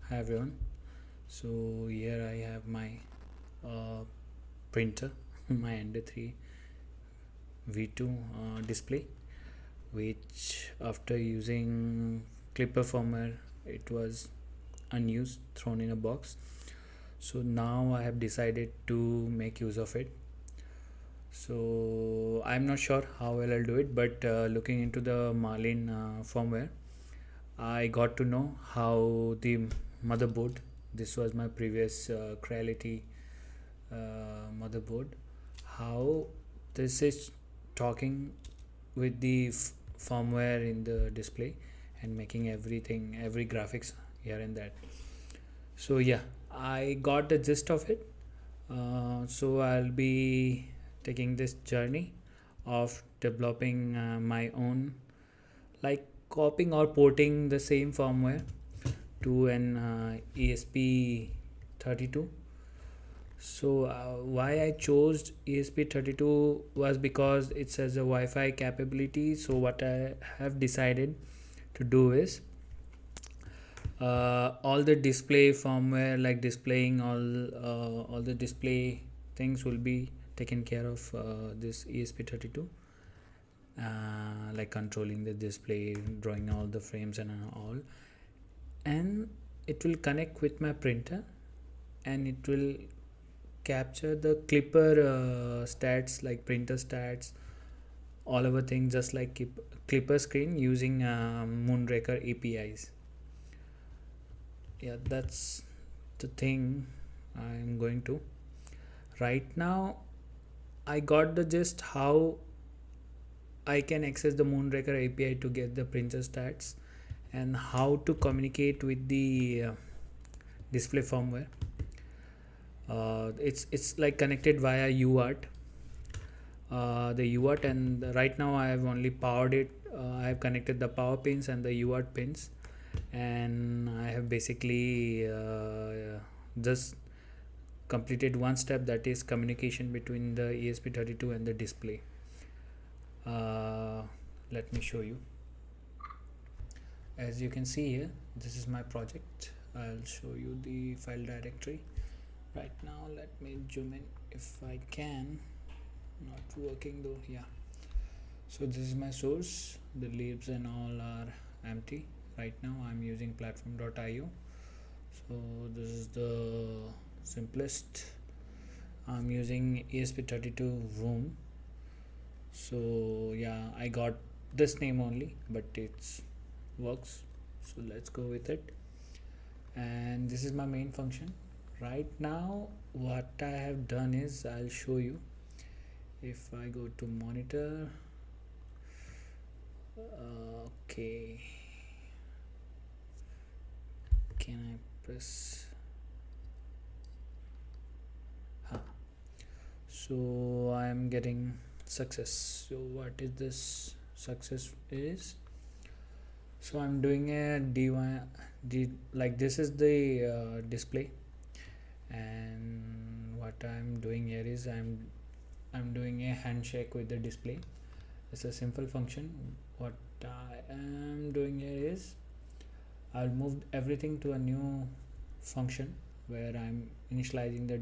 Hi everyone. So here I have my printer, my Eender3V2 display, which after using klipper firmware it was unused, thrown in a box. So now I have decided to make use of it. So I'm not sure how well I'll do it, but looking into the Marlin firmware, I got to know how the motherboard, this was my previous Creality motherboard, how this is talking with the firmware in the display and making every graphics here and that. So yeah, I got the gist of it. So I'll be taking this journey of developing my own, like copying or porting the same firmware to an ESP32. So why I chose ESP32 was because it has a Wi-Fi capability. So what I have decided to do is all the display firmware, like displaying all the display things, will be taken care of this ESP32, like controlling the display, drawing all the frames and all, and it will connect with my printer and it will capture the klipper stats, like printer stats, all over things, just like klipper screen using Moonraker APIs. Yeah, that's the thing I'm going to. Right now I got the gist how I can access the Moonraker API to get the printer stats and how to communicate with the display firmware. It's like connected via UART, the UART, and right now I have only powered it. I have connected the power pins and the UART pins, and I have basically just completed one step, that is communication between the ESP32 and the display. Let me show you. As you can see here, this is my project. I'll show you the file directory right now. Let me zoom in if I can. Not working though. Yeah, so this is my source. The libs and all are empty right now. I'm using platform.io. So this is the simplest. I'm using ESP32 room. So yeah, I got this name only, but it's works, so let's go with it. And this is my main function. Right now what I have done is, I'll show you. If I go to monitor, okay, can I press so I am getting success. So what is this success is? So I'm doing a like this is the display, and what I'm doing here is I'm doing a handshake with the display. It's a simple function. What I am doing here is, I'll move everything to a new function where I'm initializing the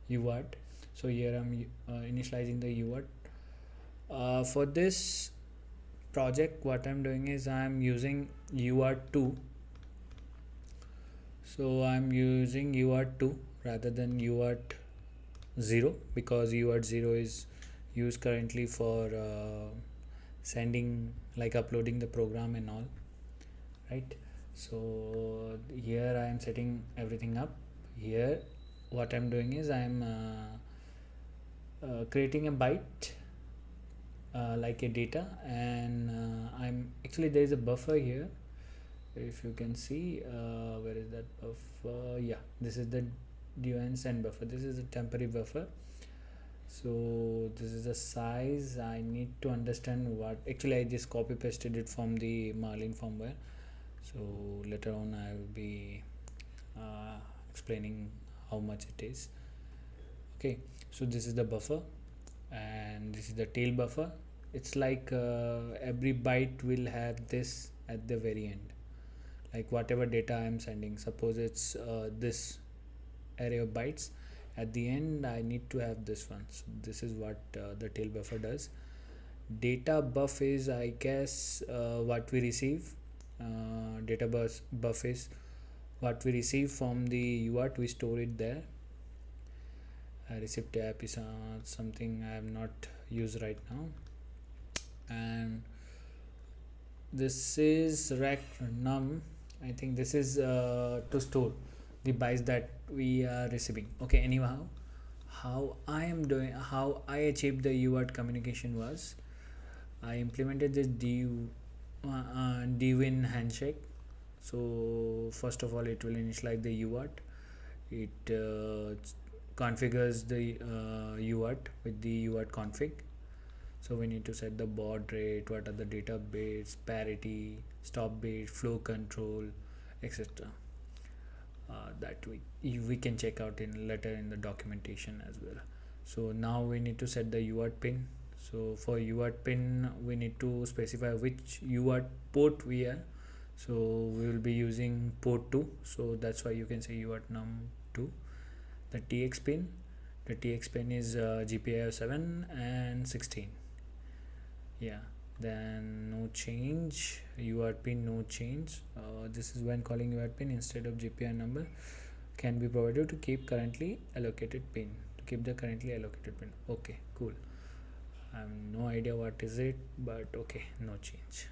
UART. So here I'm initializing the UART. For this project, what I'm doing is I'm using UART2. So I'm using UART2 rather than UART0, because UART0 is used currently for sending, like uploading the program and all, right? So here I am setting everything up. Here what I'm doing is I'm creating a byte, like a data, and I'm actually, there is a buffer here. If you can see, where is that buffer? Yeah, this is the do send buffer. This is a temporary buffer. So this is the size. I need to understand what, actually I just copy pasted it from the Marlin firmware. So later on I will be explaining how much it is. Okay, so this is the buffer and this is the tail buffer. It's like every byte will have this at the very end, like whatever data I am sending. Suppose it's this array of bytes. At the end I need to have this one. So this is what the tail buffer does. Data buff is, I guess, what we receive. Data buff is what we receive from the UART. We store it there. Receipt app is something I have not used right now. And this is rec num. I think this is to store the bytes that we are receiving. Okay, anyhow, how I achieved the UART communication was, I implemented this div in Handshake. So first of all, it will initialize the UART. It configures the UART with the UART config. So we need to set the baud rate, what are the data bits, parity, stop bit, flow control, etc. That we can check out in later in the documentation as well. So now we need to set the UART pin. So for UART pin we need to specify which UART port we are. So we will be using port 2. So that's why you can say UART num2. The TX pin is GPIO 7 and 16. Yeah, then no change. UART pin no change. This is when calling UART pin, instead of GPIO number can be provided to keep currently allocated pin, to keep the currently allocated pin. Okay, cool. I have no idea what is it, but okay, no change.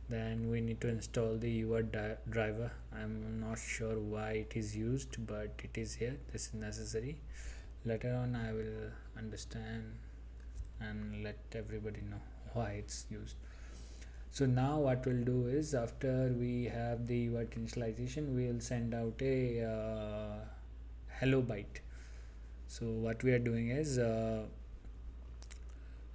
Then we need to install the UART driver. I'm not sure why it is used, but it is here. This is necessary. Later on I will understand and let everybody know why it's used. So now what we'll do is, after we have the UART initialization, we'll send out a hello byte. So what we are doing is,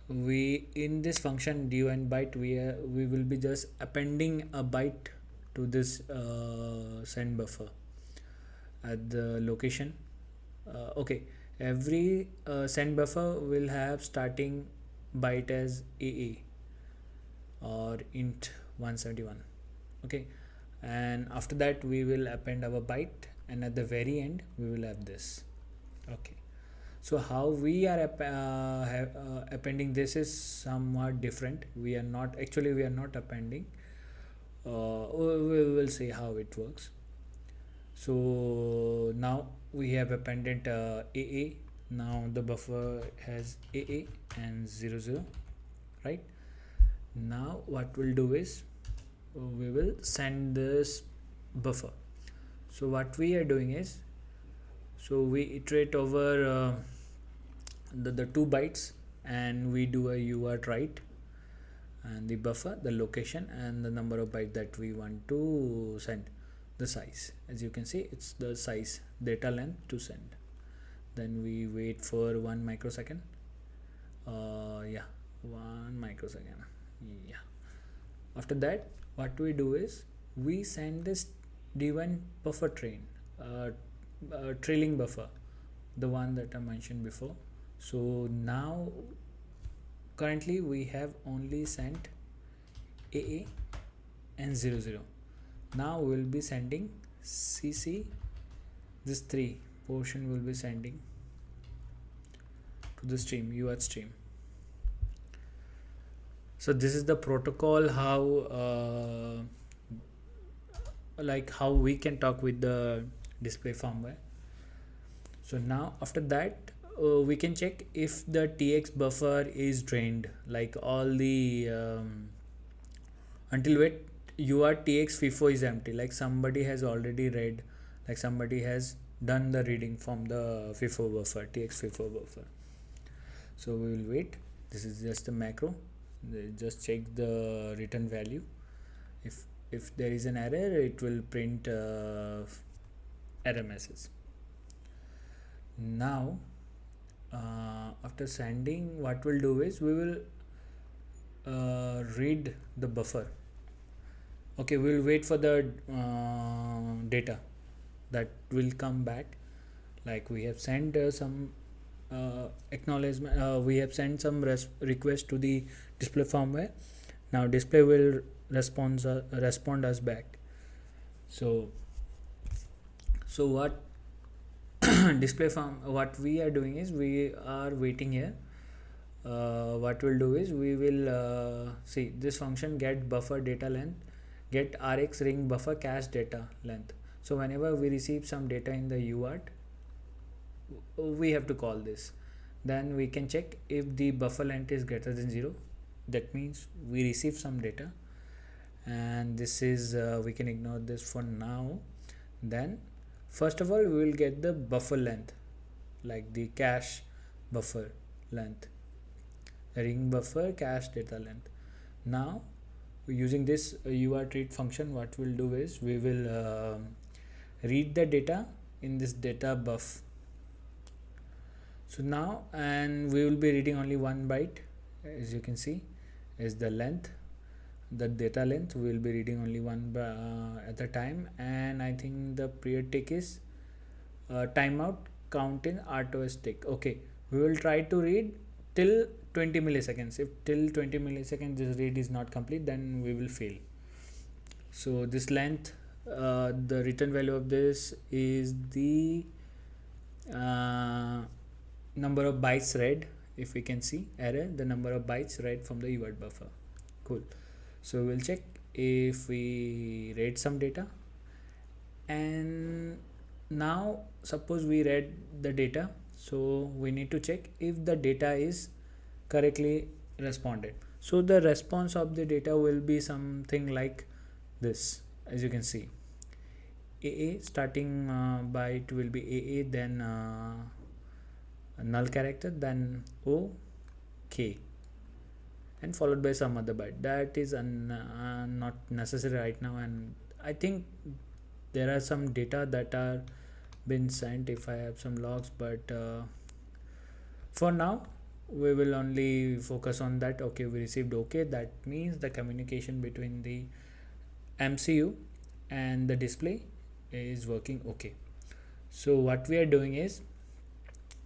we in this function div byte, we will be just appending a byte to this send buffer at the location. Okay, every send buffer will have starting byte as AA or int 171. Okay, and after that we will append our byte, and at the very end we will have this. Okay, so how we are appending this is somewhat different. We are not appending. We will see how it works. So now we have appended AA. Now the buffer has AA and 00, right? Now what we'll do is, we will send this buffer. So what we are doing is, so we iterate over the 2 bytes, and we do a UART write, and the buffer, the location, and the number of bytes that we want to send, the size. As you can see, it's the size, data length to send. Then we wait for 1 microsecond. 1 microsecond. Yeah. After that, what we do is, we send this D1 buffer trailing buffer, the one that I mentioned before. So now currently we have only sent AA and 00. Now we will be sending CC, this 3 portion will be sending to the stream, UART stream. So this is the protocol, how how we can talk with the display firmware. So now after that, we can check if the TX buffer is drained, like all the until wait UART TX FIFO is empty, like somebody has already read, like somebody has done the reading from the FIFO buffer, TX FIFO buffer. So we will wait. This is just a macro. Just check the return value. If there is an error, it will print error message. Now after sending, what we'll do is, we will read the buffer. Okay, we'll wait for the data that will come back. Like we have sent some acknowledgement, we have sent some request to the display firmware. Now display will respond us back. So what display form, what we are doing is we are waiting here. What we'll do is we will see this function get buffer data length, get rx ring buffer cache data length. So whenever we receive some data in the UART, we have to call this. Then we can check if the buffer length is greater than 0. That means we receive some data, and this is we can ignore this for now. Then first of all we will get the buffer length, like the cache buffer length, ring buffer cache data length. Now using this UART read function, what we'll do is we will read the data in this data buff. So now, and we will be reading only 1 byte, as you can see, is the length, the data length. We will be reading only 1 at a time, and I think the period tick is timeout count in RTOS tick. Okay, we will try to read till 20 milliseconds. If till 20 milliseconds this read is not complete, then we will fail. So this length, the return value of this is the number of bytes read. If we can see error, the number of bytes read from the UART buffer. Cool. So we'll check if we read some data, and now suppose we read the data, so we need to check if the data is correctly responded. So the response of the data will be something like this. As you can see, AA starting byte will be AA, then null character, then O, K, and followed by some other byte. That is not necessary right now, and I think there are some data that are been sent if I have some logs, but for now we will only focus on that. Okay, we received OK. That means the communication between the MCU and the display is working okay. So what we are doing is,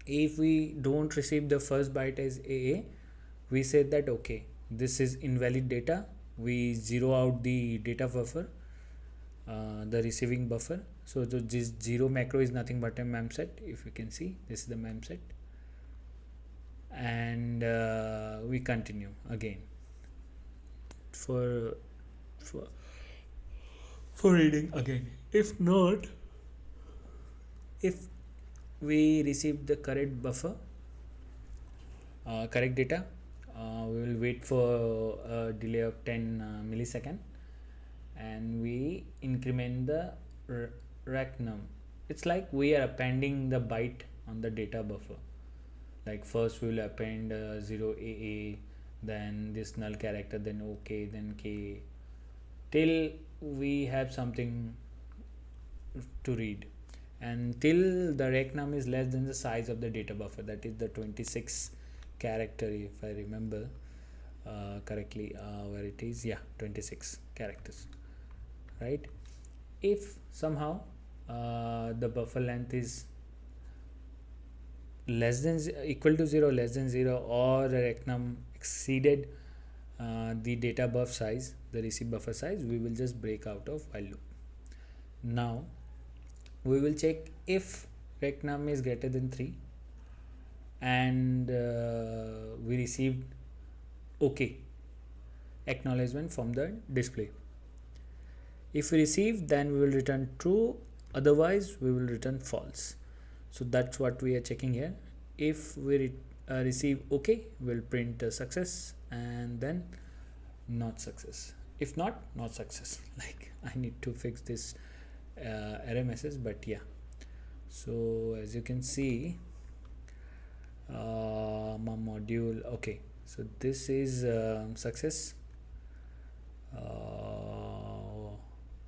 if we don't receive the first byte as AA, we said that okay, this is invalid data. We zero out the data buffer, the receiving buffer. So this 0 macro is nothing but a memset. If you can see, this is the memset, and we continue again for reading again. If not, if we receive the correct buffer, correct data, we will wait for a delay of 10 millisecond, and we increment the rack num. It's like we are appending the byte on the data buffer. Like first we will append 0 AA, then this null character, then OK, then K, till we have something to read, and till the rec num is less than the size of the data buffer, that is the 26 character, if I remember correctly, where it is, yeah, 26 characters, right? If somehow the buffer length is less than equal to 0, less than 0, or the rec num exceeded the data buff size, the receive buffer size, we will just break out of while loop. Now we will check if rec num is greater than 3 and we received OK acknowledgement from the display. If we receive, then we will return true, otherwise we will return false. So that's what we are checking here. If we receive OK, we'll print success, and then not success. If not success. Like, I need to fix this error message, but yeah. So as you can see, my module, okay, so this is success.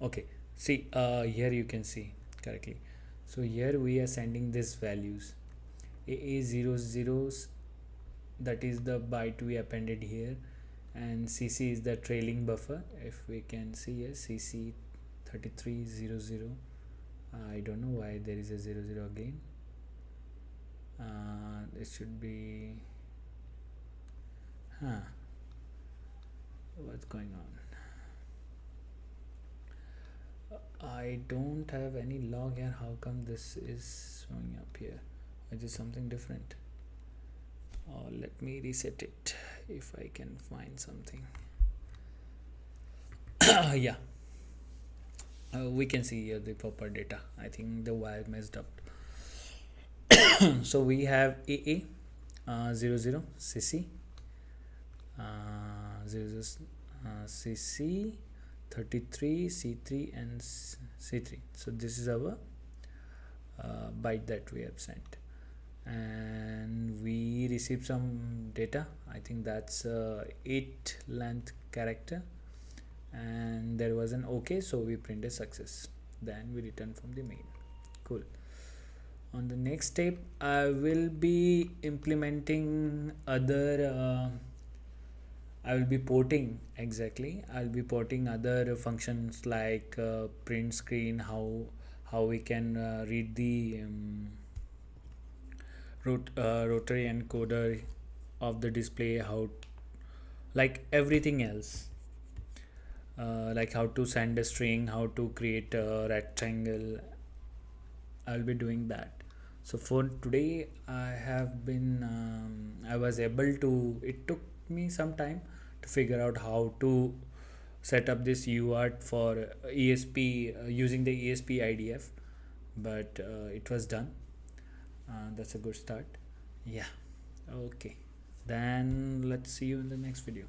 Okay, see, here you can see correctly. So here we are sending these values, AA00s, that is the byte we appended here, and CC is the trailing buffer. If we can see here, CC3300, I don't know why there is a 00 again. It should be, what's going on? I don't have any log here. How come this is showing up here? Is it something different? Let me reset it if I can find something. Yeah, we can see here the proper data. I think the wire messed up. So we have AA 00 CC 00 CC 33 C3 and C3. So this is our byte that we have sent, and we received some data. I think that's 8 length character, and there was an OK, so we printed success. Then we return from the main. Cool. On the next step, I will be implementing other I will be porting I'll be porting other functions like print screen, how we can read the rotary encoder of the display, how, like everything else, like how to send a string, how to create a rectangle. I'll be doing that. So for today, I was able to, it took me some time to figure out how to set up this UART for ESP using the ESP IDF, but it was done. That's a good start. Yeah. Okay. Then let's see you in the next video.